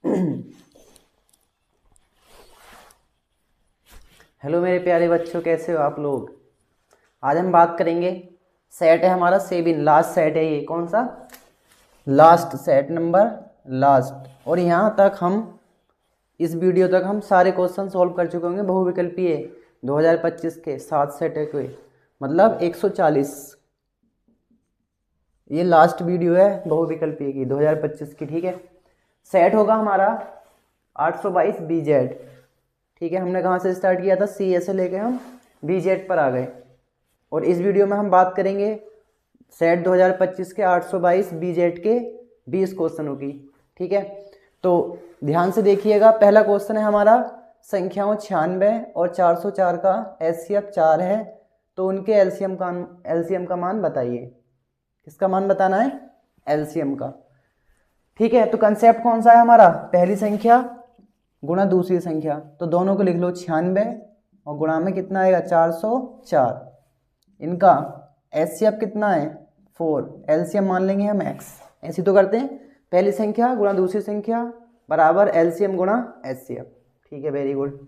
Hello मेरे प्यारे बच्चों, कैसे हो आप लोग। आज हम बात करेंगे, सेट है हमारा 7, लास्ट सेट है ये। कौन सा? Last set number last. और यहाँ तक हम इस वीडियो तक हम सारे क्वेश्चन सॉल्व कर चुके होंगे बहुविकल्पीय 2025 के 7 सेट है कोई, मतलब 140। ये लास्ट वीडियो है बहुविकल्पीय की 2025 की, ठीक है। सेट होगा हमारा 822 BZ, ठीक है। हमने कहाँ से स्टार्ट किया था? सी से लेके हम BZ पर आ गए। और इस वीडियो में हम बात करेंगे सेट 2025 के 822 BZ के 20 क्वेश्चनों की, ठीक है। तो ध्यान से देखिएगा। पहला क्वेश्चन है हमारा, संख्याओं 96 और 404 का HCF 4 है, तो उनके एलसीएम का मान बताइए। किसका मान बताना है? एलसीएम का, ठीक है। तो कंसेप्ट कौन सा है हमारा? पहली संख्या गुणा दूसरी संख्या, तो दोनों को लिख लो 96 और गुणा में कितना आएगा? 404। इनका एचसीएफ कितना है? 4। एलसीएम मान लेंगे हम x। ऐसी तो करते हैं, पहली संख्या गुणा दूसरी संख्या बराबर एलसीएम गुणा एचसीएफ, ठीक है। Very good.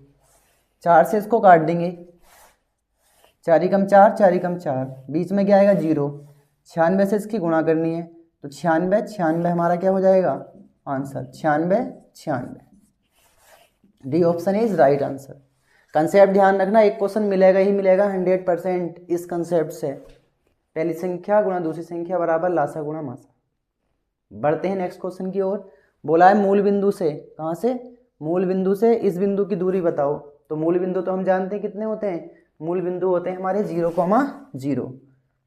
4 से इसको काट देंगे, 4 ही कम 4, 4 ही कम 4, बीच में क्या आएगा? 0। 96 से इसकी गुणा करनी है, तो 96 हमारा क्या हो जाएगा answer? 96। D option is right answer. Concept ध्यान रखना, एक क्वेश्चन मिलेगा ही मिलेगा 100% इस कंसेप्ट से। पहली संख्या गुणा दूसरी संख्या बराबर लासा गुणा मासा। बढ़ते हैं नेक्स्ट क्वेश्चन की ओर। बोला है मूल बिंदु से, कहाँ से? मूल बिंदु से इस बिंदु की दूरी बताओ। तो मूल बिंदु तो हम जानते हैं कितने होते हैं। मूल बिंदु होते हैं हमारे 0,0।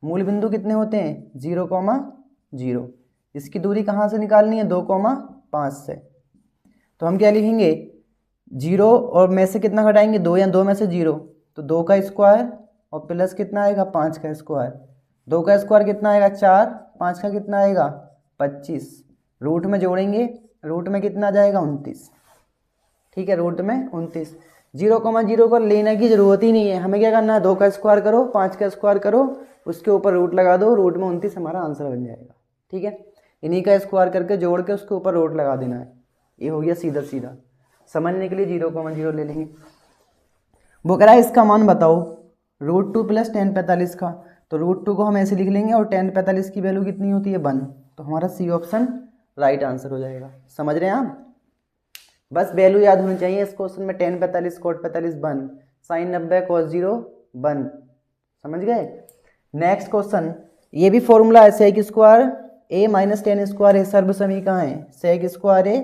मूल बिंदु कितने होते हैं? 0,0। इसकी दूरी कहाँ से निकालनी है? 2,5 से। तो हम क्या लिखेंगे? 0 और में से कितना घटाएंगे? 2, या 2 में से 0, तो 2 का स्क्वायर और प्लस कितना आएगा? 5 का स्क्वायर। 2 का स्क्वायर कितना आएगा? 4। 5 का कितना आएगा? 25। रूट में जोड़ेंगे, रूट में कितना जाएगा? 29, ठीक है। रूट में 29। 0,0 को लेने की जरूरत ही नहीं है। हमें क्या करना है? 2 का स्क्वायर करो, 5 का स्क्वायर करो, उसके ऊपर रूट लगा दो, रूट में 29 हमारा आंसर बन जाएगा, ठीक है। इन्हीं का स्क्वायर करके जोड़ के उसके ऊपर रूट लगा देना है। ये हो गया सीधा सीधा। समझने के लिए 0,0 ले लेंगे। वो कह रहा है इसका मान बताओ √2 + tan 45 का। तो √2 को हम ऐसे लिख लेंगे और tan 45 की वैल्यू कितनी होती है? 1। तो हमारा सी ऑप्शन राइट आंसर हो जाएगा। समझ रहे हैं आप? बस वैल्यू याद होनी चाहिए इस क्वेश्चन में। tan 45 cot 45 1, sin 90 cos 0 1। समझ गए? नेक्स्ट क्वेश्चन, ये भी फॉर्मूला है sec square a - tan square है, सर्व समीकरण है। sec square a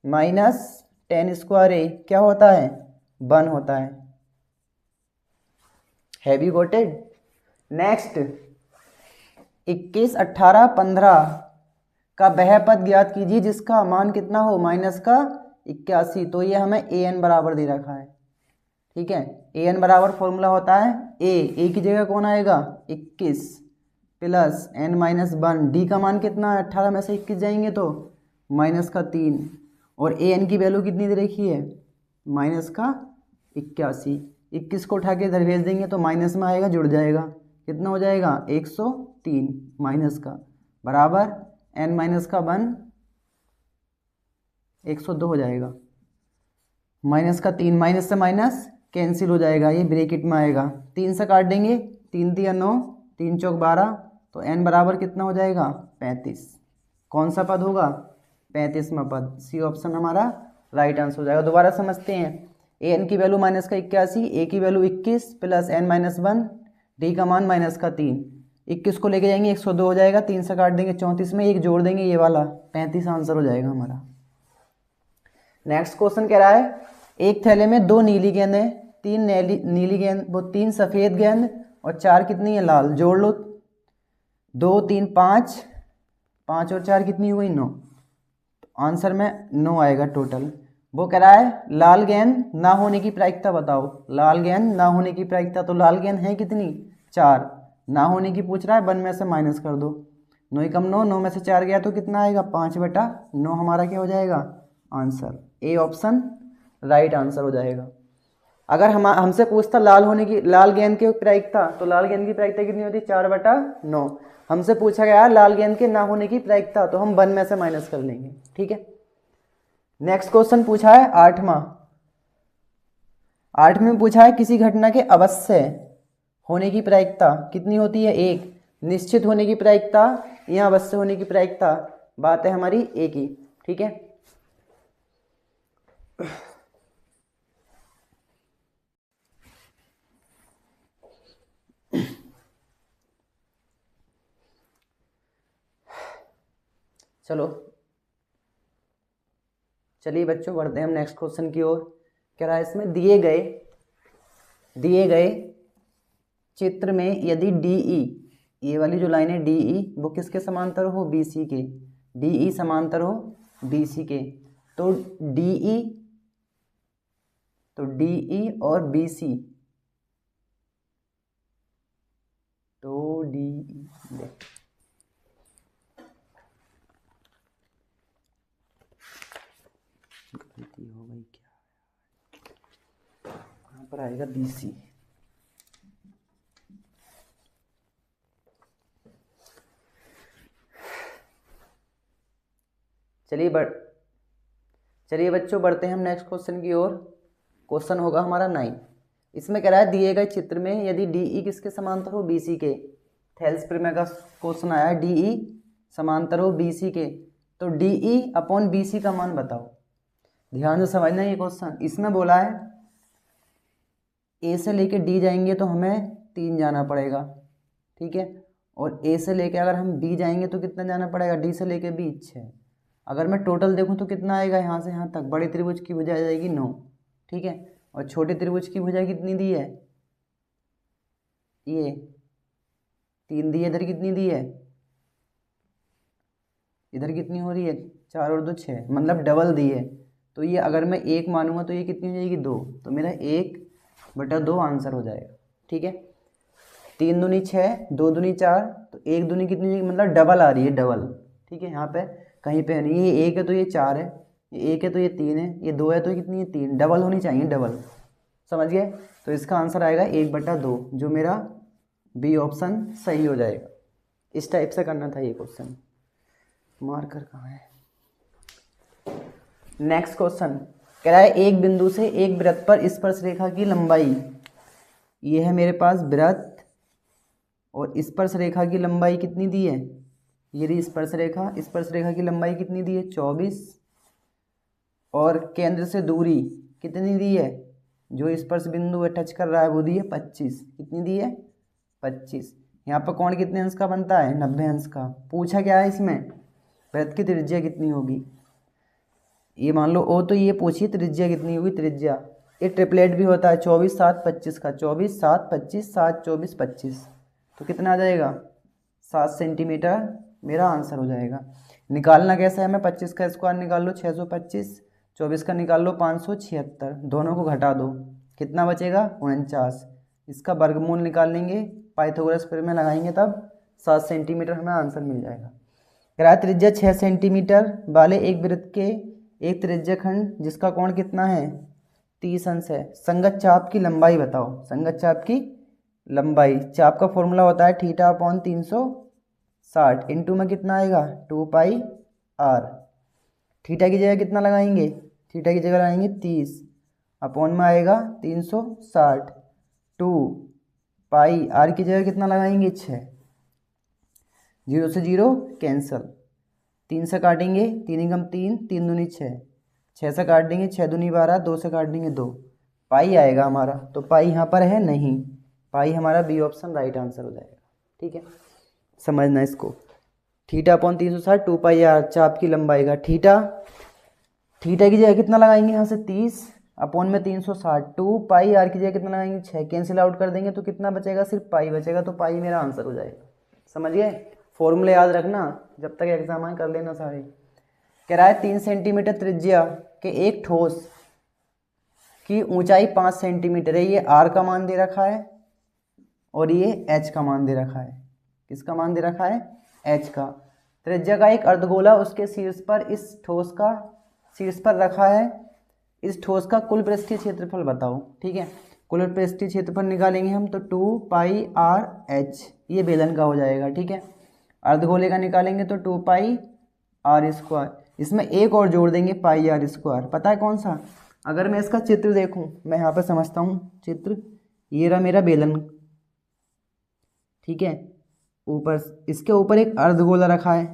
minus tan square a क्या होता है? 1 होता है। Have you got it? Next, 21, 18, 15 का वह पद ज्ञात कीजिए जिसका मान कितना हो? -81। तो ये हमें an बराबर दे रखा है, ठीक है। an बराबर फॉर्मूला होता है a की जगह कौन आएगा? 21 प्लस n - 1। d का मान कितना है? 18 में से 21 जाएंगे तो -3। और an की वैल्यू कितनी दे रखी है? -81। 21 को उठा के इधर भेज देंगे तो माइनस में आएगा, जुड़ जाएगा, कितना हो जाएगा? 103 माइनस का बराबर n - 1 102 हो जाएगा। -3, माइनस से माइनस कैंसिल हो जाएगा, ये ब्रैकेट में आएगा। 3 से काट देंगे, 3 × 9, 3 × 4 12, तो n बराबर कितना हो जाएगा? 35। कौन सा पद होगा? 35वां पद। सी ऑप्शन हमारा राइट आंसर हो जाएगा। दोबारा समझते हैं। an की वैल्यू -81, a की वैल्यू 21 प्लस n - 1, d का मान -3। 21 को लेके जाएंगे 102 हो जाएगा, 3 से काट देंगे 34 में, एक जोड़ देंगे ये वाला, 35 आंसर हो जाएगा हमारा। नेक्स्ट क्वेश्चन कह रहा है, एक थैले में 2 नीली गेंद है, 3 नीली गेंद, वो 3 सफ़ेद गेंद और 4 कितनी है? लाल। जोड़ लो, 2 3 5, 5 और 4 कितनी हुई? 9। आंसर में 9 आएगा टोटल। वो कह रहा है लाल गेंद ना होने की प्रायिकता बताओ। लाल गेंद ना होने की प्रायिकता, तो लाल गेंद है कितनी? 4। ना होने की पूछ रहा है, 1 में से माइनस कर दो, 9 ही कम 9, 9 में से 4 गया तो कितना आएगा? 5/9 हमारा क्या हो जाएगा? Answer. A option right answer हो जाएगा। अगर हमसे पूछता लाल गेंद की प्रायिकता, तो लाल गेंद की प्रायिकता कितनी होती? 4/9। हमसे पूछा गया लाल गेंद के ना होने की प्रायिकता, तो हम 1 में से माइनस कर लेंगे, ठीक है। नेक्स्ट क्वेश्चन पूछा है 8वां में पूछा है किसी घटना के अवश्य होने की प्रायिकता कितनी होती है, 1। निश्चित होने की प्रायिकता या अवश्य होने की प्रायिकता, बात है हमारी एक ही, ठीक है। चलो चलिए बच्चों बढ़ते हैं हम नेक्स्ट क्वेश्चन की ओर। कह रहा है इसमें दिए गए चित्र में यदि DE, ये वाली जो लाइन है DE, वो किसके समांतर हो, BC के। DE समांतर हो BC के, तो DE और BC, तो DE गलती हो गई क्या, कहाँ पर आएगा BC। चलिए बच्चों बढ़ते हैं हम नेक्स्ट क्वेश्चन की ओर। क्वेश्चन होगा हमारा 9। इसमें कह रहा है दिए गए चित्र में यदि DE किसके समांतर हो, BC के। थेल्स प्रीमे का क्वेश्चन आया है, DE समांतर हो BC के, तो DE अपॉन BC का मान बताओ। ध्यान से समझना ये क्वेश्चन। इसमें बोला है A से लेके D जाएंगे तो हमें 3 जाना पड़ेगा, ठीक है। और A से लेके अगर हम B जाएंगे तो कितना जाना पड़ेगा, D से लेके B 6। अगर मैं टोटल देखूं तो कितना आएगा, यहाँ से यहाँ तक बड़े त्रिभुज की भुजा जाएगी 9, ठीक है। और छोटे त्रिभुज की भुजा कितनी दी है, ये 3 दी है। इधर कितनी दी है, इधर कितनी हो रही है, 4 और 2 6, मतलब डबल दी है। तो ये अगर मैं 1 मानूंगा तो ये कितनी हो जाएगी, 2। तो मेरा 1/2 आंसर हो जाएगा, ठीक है। 3 दूनी 6, 2 दूनी 4, तो 1 दूनी कितनी हो जाएगी, मतलब डबल आ रही है, डबल, ठीक है। यहाँ पे कहीं पे नहीं, ये 1 है तो ये 4 है, ये 1 है तो ये 3 है, ये 2 है तो कितनी है, 3। डबल होनी चाहिए, डबल, समझ गए। तो इसका आंसर आएगा 1/2, जो मेरा बी ऑप्शन सही हो जाएगा। इस टाइप से करना था ये क्वेश्चन। मार्कर कहाँ है। नेक्स्ट क्वेश्चन कह रहा है एक बिंदु से एक वृत्त पर स्पर्श रेखा की लंबाई, ये है मेरे पास वृत्त, और स्पर्श रेखा की लंबाई कितनी दी है, ये रही स्पर्श रेखा की लंबाई कितनी दी है, 24। और केंद्र से दूरी कितनी दी है, जो स्पर्श बिंदु है टच कर रहा है वो दी है 25। कितनी दी है, 25। यहाँ पर कोण कितने अंश का बनता है, 90 अंश का। पूछा क्या है इसमें, वृत्त की त्रिज्या कितनी होगी। ये मान लो ओ, तो ये पूछिए त्रिज्या कितनी होगी, त्रिज्या। ये ट्रिपलेट भी होता है 24 7 25 का, 24 7 25 7 24 25, तो कितना आ जाएगा, 7 सेंटीमीटर मेरा आंसर हो जाएगा। निकालना कैसा है, मैं 25 का स्क्वायर निकाल लो 625, 24 का निकाल लो 576, दोनों को घटा दो, कितना बचेगा 49। इसका वर्गमूल निकाल लेंगे, पाइथागोरस प्रमेय लगाएंगे, तब 7 सेंटीमीटर हमें आंसर मिल जाएगा। कह त्रिज्या 6 सेंटीमीटर वाले एक वृत्त के एक त्रिज्या खंड जिसका कोण कितना है, 30 अंश है। संगत चाप की लंबाई बताओ। संगत चाप की लंबाई, चाप का फॉर्मूला होता है θ/360, इंटू में कितना आएगा 2πr। थीटा की जगह कितना लगाएंगे, थीटा की जगह लगाएंगे 30, अपॉन में आएगा 360, 2πr की जगह कितना लगाएंगे 6, 0 से 0 कैंसल, 3 से काटेंगे 3 एकम 3, 3 दूनी 6, 6 से काट देंगे 6 दूनी 12, 2 से काट देंगे 2, पाई आएगा हमारा। तो पाई यहाँ पर है नहीं, पाई हमारा बी ऑप्शन राइट आंसर हो जाएगा, ठीक है। समझना इसको, θ/360 2πr चाप की लंबाई का थीटा की जगह कितना लगाएंगे यहाँ से 30, अपॉन में 360, 2πr की जगह कितना लगाएंगे 6, कैंसिल आउट कर देंगे तो कितना बचेगा, सिर्फ पाई बचेगा, तो पाई मेरा आंसर हो जाएगा। समझ गए, फॉर्मूले याद रखना, जब तक एग्जाम आए कर लेना सारे। कह रहा है 3 सेंटीमीटर त्रिज्या के एक ठोस की ऊंचाई 5 सेंटीमीटर है। ये r का मान दे रखा है और ये h का मान दे रखा है। किसका मान दे रखा है, h का। त्रिज्या का एक अर्धगोला उसके शीर्ष पर इस ठोस का शीर्ष पर रखा है। इस ठोस का कुल पृष्ठीय क्षेत्रफल बताओ, ठीक है। कुल पृष्ठीय क्षेत्रफल निकालेंगे हम तो 2πr/h, ये बेलन का हो जाएगा, ठीक है। अर्धगोले का निकालेंगे तो 2πr²। इसमें एक और जोड़ देंगे पाई आर स्क्वायर। पता है कौन सा? अगर मैं इसका चित्र देखूं, मैं यहाँ पर समझता हूँ चित्र, ये रहा मेरा बेलन, ठीक है, ऊपर इसके ऊपर एक अर्धगोला रखा है,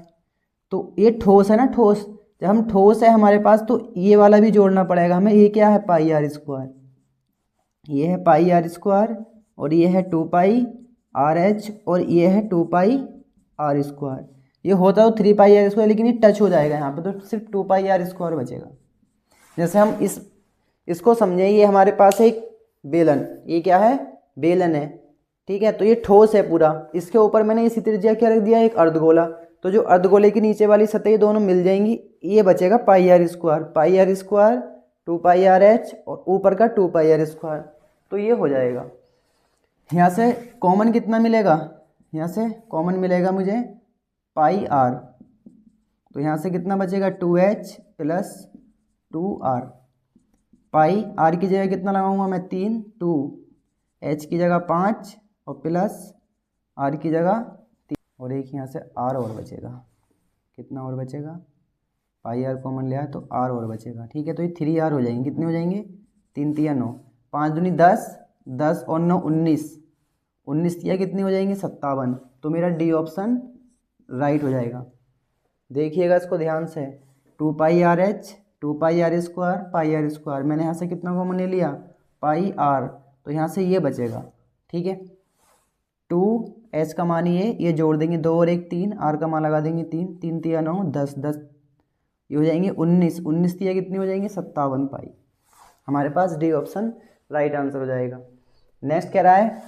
तो ये ठोस है ना, ठोस। जब हम ठोस है हमारे पास, तो ये वाला भी जोड़ना पड़ेगा हमें। ये क्या है? पाई आर स्क्वायर। ये है पाई आर स्क्वायर, और ये है 2 पाई आर एच, और ये है 2 पाई आर स्क्वायर। ये होता तो 3 पाई आर स्क्वायर, लेकिन ये टच हो जाएगा यहाँ पे, तो सिर्फ 2 पाई आर स्क्वायर बचेगा। जैसे हम इसको समझें, ये हमारे पास है एक बेलन, ये क्या है? बेलन है, ठीक है। तो ये ठोस है पूरा, इसके ऊपर मैंने इसी त्रिज्या क्या रख दिया? एक अर्धगोला। तो जो अर्धगोले के नीचे वाली सतह ये दोनों मिल जाएंगी, ये बचेगा pi R square. Pi R square 2 pi R H, और ऊपर का 2 पाई आर स्क्वायर, तो ये हो जाएगा। यहाँ से कॉमन कितना मिलेगा? यहाँ से कॉमन मिलेगा मुझे पाई आर, तो यहाँ से कितना बचेगा? 2h plus 2r। Pi are की जगह कितना लगाऊंगा मैं? 3, 2, h की जगह 5, और प्लस r की जगह 3, और एक यहाँ से r और बचेगा। कितना और बचेगा? पाई आर कॉमन लिया है तो r और बचेगा, ठीक है। तो ये 3r हो जाएंगे। कितने हो जाएंगे? 3 तिया 9, 5 दूनी 10, 10 और 9 19, 19 तिया कितनी हो जाएंगी? 57। तो मेरा डी ऑप्शन राइट हो जाएगा। देखिएगा इसको ध्यान से, 2 pi R H, 2 pi R square, pi R square, मैंने यहाँ से कितना कॉमन ले लिया? पाई आर, तो यहाँ से ये बचेगा, ठीक है। 2h का मान ये जोड़ देंगे, 2 और 1 3, r का मान लगा देंगे 3, 3 तिया 9, 10, 10 ये हो जाएंगे 19, 19 तिया कितनी हो जाएंगे? 57 पाई। हमारे पास डी ऑप्शन राइट आंसर हो जाएगा। नेक्स्ट कह रहा है,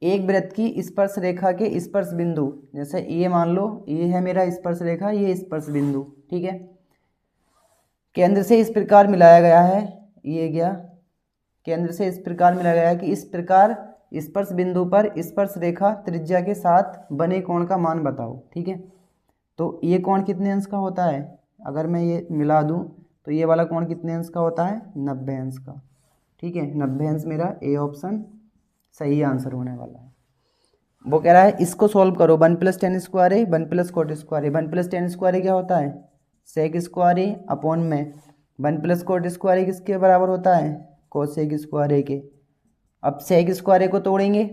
एक वृत्त की स्पर्श रेखा के स्पर्श बिंदु, जैसे ये मान लो ये है मेरा स्पर्श रेखा, ये स्पर्श बिंदु, ठीक है, केंद्र से इस प्रकार मिलाया गया है। ये गया केंद्र से इस प्रकार मिलाया गया है कि इस प्रकार स्पर्श बिंदु पर स्पर्श रेखा त्रिज्या के साथ बने कोण का मान बताओ, ठीक है। तो ये कोण कितने अंश का होता है? अगर मैं ये मिला दूं तो ये वाला कोण कितने अंश का होता है? 90 अंश का, ठीक है। 90 अंश मेरा ए ऑप्शन सही आंसर होने वाला है। वो कह रहा है इसको सॉल्व करो, 1 + tan स्क्वायर है, 1 + cot स्क्वायर है। 1 + tan स्क्वायर है क्या होता है? सेक स्क्वायर है अपॉन में 1 + cot स्क्वायर है किसके बराबर होता है? कोसेक स्क्वायर है के। अब सेक स्क्वायर को तोड़ेंगे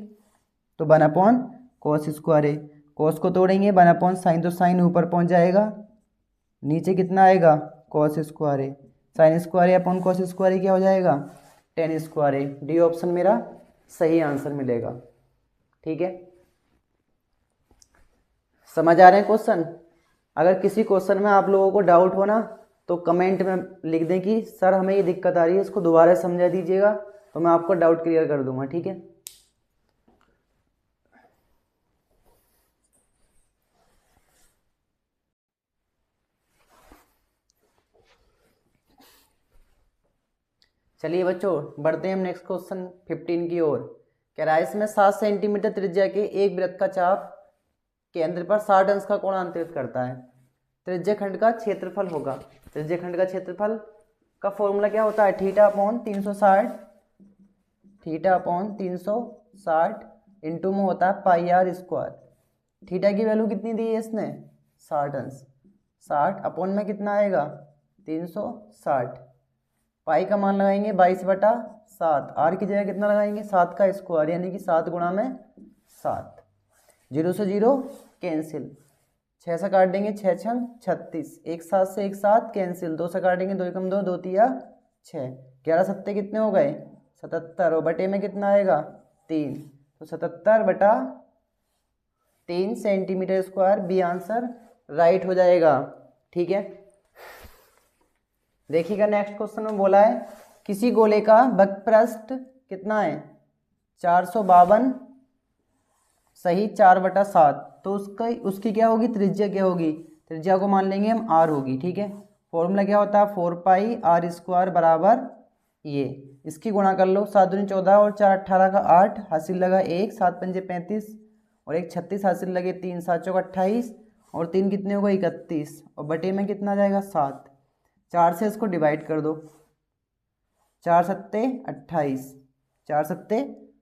तो 1/cos स्क्वायर है, कोस को तोड़ेंगे 1/sin, तो साइन ऊपर पहुंच जाएगा, नीचे कितना आएगा? cos स्क्वायर है, साइन स्क्वायर है अपॉन cos स्क्वायर है क्या हो जाएगा? tan स्क्वायर है। डी ऑप्शन मेरा सही आंसर मिलेगा, ठीक है। समझ आ रहे हैं क्वेश्चन? अगर किसी क्वेश्चन में आप लोगों को डाउट हो ना, तो कमेंट में लिख दें कि सर हमें ये दिक्कत आ रही है, इसको दोबारा समझा दीजिएगा, तो मैं आपको डाउट क्लियर कर दूंगा, ठीक है। चलिए बच्चों बढ़ते हैं हम नेक्स्ट क्वेश्चन 15 की ओर। कह रहा है इसमें 7 सेंटीमीटर त्रिज्या के एक वृत्त का चाप केंद्र पर 60 अंश का कोणांतरित करता है। त्रिज्याखंड का क्षेत्रफल होगा। त्रिज्याखंड का क्षेत्रफल का फॉर्मूला क्या होता है? θ/360, θ/360 इंटू में होता है पाई आर स्क्वायर। थीटा की वैल्यू कितनी दी है इसने? 60 अंश, 60 अपॉन में कितना आएगा? 360। पाई का मान लगाएंगे 22/7, आर की जगह कितना लगाएंगे? 7 का स्क्वायर, यानी कि 7 गुणा में 7। 0 से 0 कैंसिल, 6 से काट देंगे 6 छंग 36, 1 7 से 1 7 कैंसिल, 2 से काटेंगे 2 एकम 2, 2 तिया 6, 11 सत्ते कितने हो गए? 77, और बटे में कितना आएगा? 3, तो 77/3 centimetre square B answer right हो जाएगा, ठीक है। देखिएगा नेक्स्ट क्वेश्चन में बोला है किसी गोले का वक्रपृष्ठ कितना है? 452 सही 4/7, तो उसकी क्या होगी? त्रिज्या क्या होगी? त्रिज्या को मान लेंगे हम r होगी, ठीक है। फॉर्मूला क्या होता है? 4 पाई आर स्क्वायर बराबर ये, इसकी गुणा कर लो, 7 दूनी 14 और 4 18 का 8, हासिल लगा 1, 7 पंजे 35 और 1 36, हासिल लगे 3, 7 चौका 28 और 3 कितने होगा? 31, और बटे में कितना जाएगा? 7। 4 से इसको डिवाइड कर दो, 4 सत्ते 28, 4 सत्ते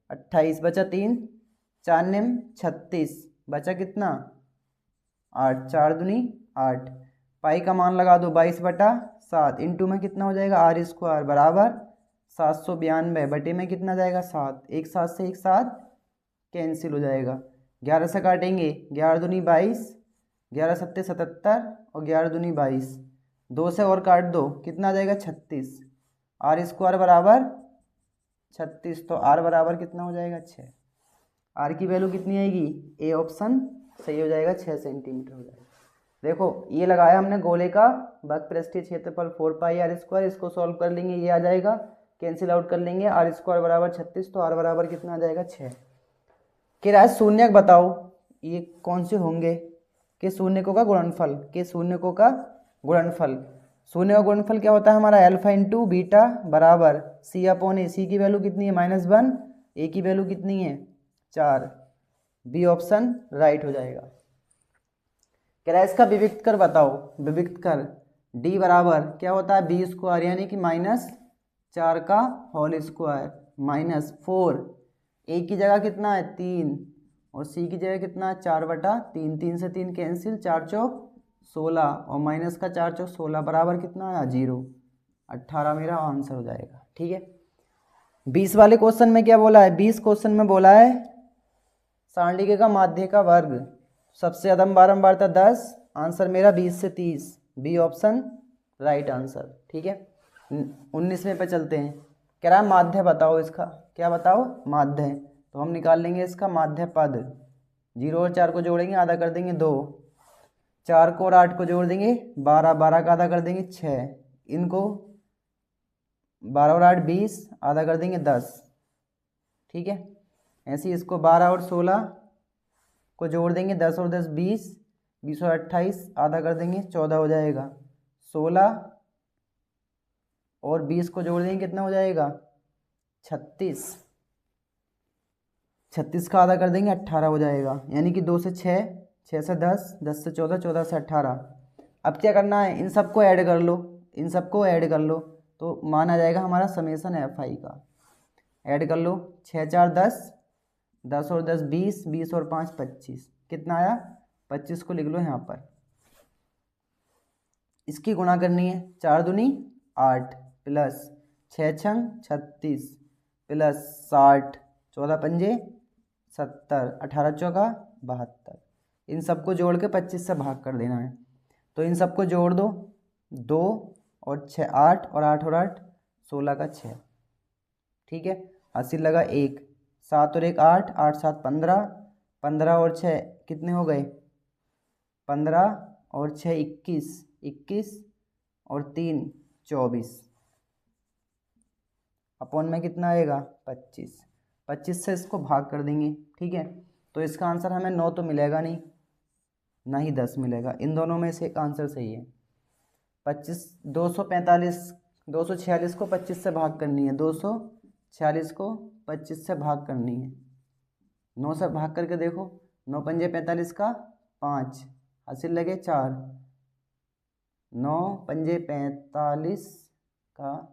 28 बचा 3, 4 निम 36 बचा कितना? 8, 4 दूनी 8, पाई का मान लगा दो 22/7 इंटू में कितना हो जाएगा r² बराबर 792 बटे में कितना जाएगा 7, एक साथ से एक साथ कैंसिल हो जाएगा। 11 से काटेंगे 11 दूनी 22, 11 सत्ते 77 और 11 दूनी 22, 2 से और काट दो कितना आ जाएगा 36, r² बराबर 36, तो r बराबर कितना हो जाएगा 6। r की वैल्यू कितनी आएगी, ए ऑप्शन सही हो जाएगा, 6 सेंटीमीटर हो जाएगा। देखो ये लगाया हमने गोले का वक्रपृष्ठीय क्षेत्रफल 4πr², इसको सॉल्व कर लेंगे ये आ जाएगा, कैंसिल आउट कर लेंगे, r² बराबर 36, तो r बराबर कितना आ जाएगा 6। किराए शून्यक बताओ ये कौन से होंगे, के शून्यकों का गुणनफल, के शून्यकों का गुणनफल। शून्य का गुणनफल क्या होता है हमारा अल्फा इंटू बीटा बराबर c/a। सी की वैल्यू कितनी है -1, ए की वैल्यू कितनी है 4, बी ऑप्शन राइट हो जाएगा। कह रहा है इसका विविक्त कर बताओ, विविक्त कर d बराबर क्या होता है b² यानी कि -4 का होल स्क्वायर -4, ए की जगह कितना है 3 और सी की जगह कितना है 4/3, 3 से 3 कैंसिल, 4 चौक 16 और माइनस का 4 चौक 16 बराबर कितना आया 0, 18 मेरा आंसर हो जाएगा। ठीक है, 20 वाले क्वेश्चन में क्या बोला है, 20 क्वेश्चन में बोला है सांडिके का माध्य का वर्ग, सबसे अदम बारंबारता 10, आंसर मेरा 20 से 30, बी ऑप्शन राइट आंसर। ठीक है, 19वें पे चलते हैं। कह रहा है माध्य बताओ इसका, क्या बताओ माध्य, तो हम निकाल लेंगे इसका माध्य पद, 0 और 4 को जोड़ेंगे आधा कर देंगे 2, 4 को और 8 को जोड़ देंगे 12, 12 का आधा कर देंगे 6, इनको 12 और 8 20 आधा कर देंगे 10। ठीक है, ऐसे ही इसको 12 और 16 को जोड़ देंगे 10 और 10 20, 20 और 28 आधा कर देंगे 14 हो जाएगा, 16 और 20 को जोड़ देंगे कितना हो जाएगा 36, 36 का आधा कर देंगे 18 हो जाएगा, यानी कि 2 से 6, 6 से 10, 10 से 14, 14 से 18। अब क्या करना है, इन सबको ऐड कर लो, इन सबको ऐड कर लो तो मान आ जाएगा हमारा समेसन fi का, ऐड कर लो 6 4 10, 10 और 10 20, 20 और 5 25, कितना आया 25 को लिख लो यहाँ पर। इसकी गुणा करनी है, 4 दूनी 8 प्लस 6 छंग 36 प्लस 60, 14 पंजे 70, 18 चौका 72, इन सबको जोड़ के 25 से भाग कर देना है, तो इन सबको जोड़ दो 2 और 6 8 और 8 और 8 16 का 6। ठीक है, 80 लगा 1, 7 और 1 8, 8 7 15, 15 और 6 कितने हो गए 15 और 6 21, 21 और 3 24, अपॉन में कितना आएगा 25, 25 से इसको भाग कर देंगे। ठीक है, तो इसका आंसर हमें 9 तो मिलेगा नहीं, ना ही 10 मिलेगा, इन दोनों में से एक आंसर सही है। 25 245 246 को 25 से भाग करनी है, 246 को 25 से भाग करनी है, 9 से भाग करके देखो, 9 पंजे 45 का 5, हासिल लगे 4, 9 पंजे 45 का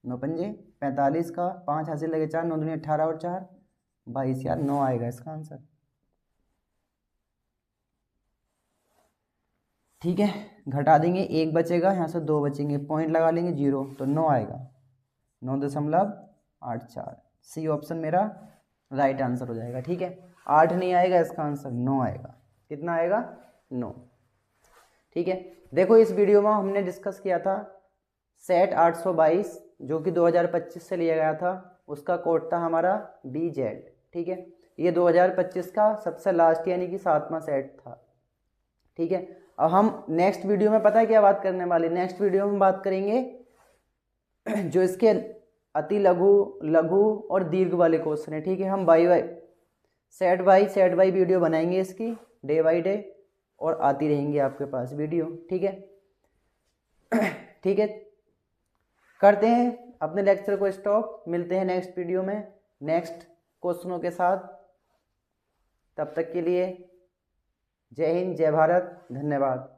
9 पंजे 45 का 5 हासिल लगे 4, 9 दूनी 18 और 4 22, यार 9 आएगा इसका आंसर। ठीक है, घटा देंगे 1 बचेगा, यहाँ से 2 बचेंगे, पॉइंट लगा लेंगे 0, तो 9 आएगा, 9.84, सी ऑप्शन मेरा राइट आंसर हो जाएगा। ठीक है, 8 नहीं आएगा इसका आंसर, 9 आएगा, कितना आएगा 9। ठीक है, देखो इस वीडियो में हमने डिस्कस किया था सेट 822 जो कि 2025 से लिया गया था, उसका कोड था हमारा BZ। ठीक है, ये 2025 का सबसे लास्ट यानी कि 7वां सेट था। ठीक है, अब हम नेक्स्ट वीडियो में पता है क्या बात करने वाले, नेक्स्ट वीडियो में बात करेंगे जो इसके अति लघु, लघु और दीर्घ वाले क्वेश्चन है। ठीक है, हम सेट बाई वीडियो बनाएंगे इसकी डे बाई डे, और आती रहेंगी आपके पास वीडियो। ठीक है, ठीक है, करते हैं अपने लेक्चर को स्टॉप, मिलते हैं नेक्स्ट वीडियो में नेक्स्ट क्वेश्चनों के साथ। तब तक के लिए जय हिंद, जय भारत, धन्यवाद।